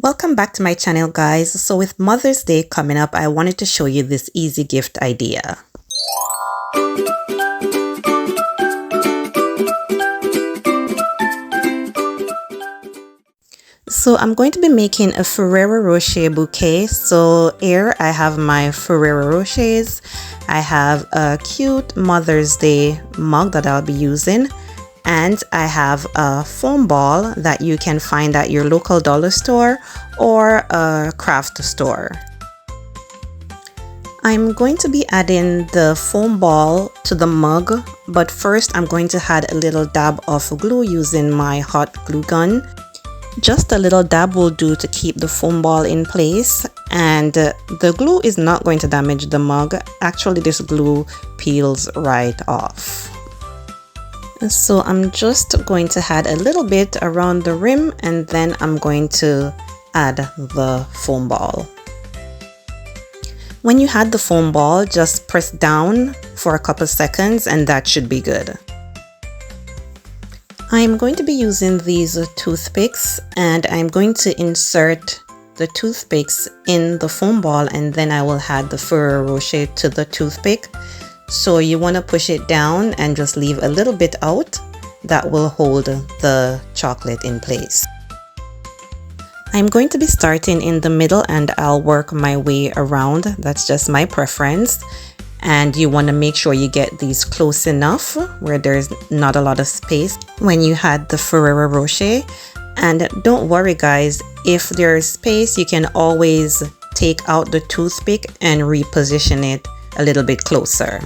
Welcome back to my channel, guys. So with Mother's Day coming up, I wanted to show you this easy gift idea. So I'm going to be making a Ferrero Rocher bouquet. So here I have my Ferrero Rochers. I have a cute Mother's Day mug that I'll be using. And I have a foam ball that you can find at your local dollar store or a craft store. I'm going to be adding the foam ball to the mug, but first I'm going to add a little dab of glue using my hot glue gun. Just a little dab will do to keep the foam ball in place, and the glue is not going to damage the mug. Actually, this glue peels right off. So I'm just going to add a little bit around the rim, and then I'm going to add the foam ball. When you add the foam ball, just press down for a couple seconds and that should be good. I'm going to be using these toothpicks, and I'm going to insert the toothpicks in the foam ball, and then I will add the Ferrero Rocher to the toothpick. So you want to push it down and just leave a little bit out. That will hold the chocolate in place. I'm going to be starting in the middle and I'll work my way around. That's just my preference. And you want to make sure you get these close enough where there's not a lot of space when you had the Ferrero Rocher. And don't worry, guys, if there's space, you can always take out the toothpick and reposition it a little bit closer.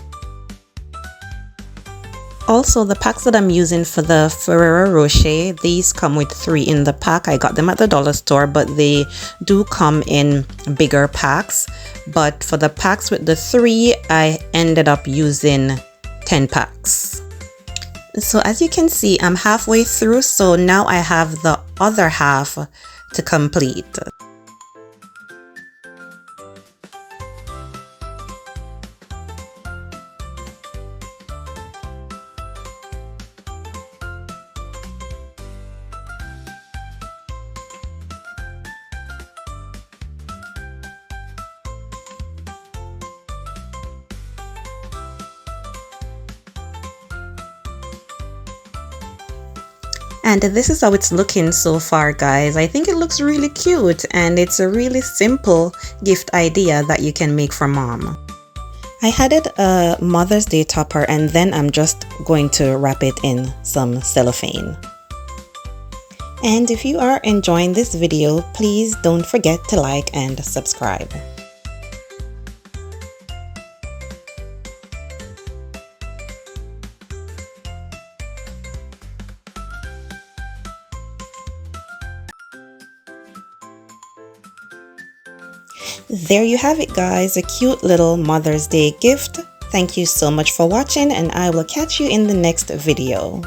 Also, the packs that I'm using for the Ferrero Rocher, these come with 3 in the pack. I got them at the dollar store, but they do come in bigger packs. But for the packs with the 3, I ended up using 10 packs. So as you can see, I'm halfway through, so now I have the other half to complete. And this is how it's looking so far, guys. I think it looks really cute, and it's a really simple gift idea that you can make for mom. I added a Mother's Day topper, and then I'm just going to wrap it in some cellophane. And if you are enjoying this video, please don't forget to like and subscribe. There you have it, guys, a cute little Mother's Day gift. Thank you so much for watching, and I will catch you in the next video.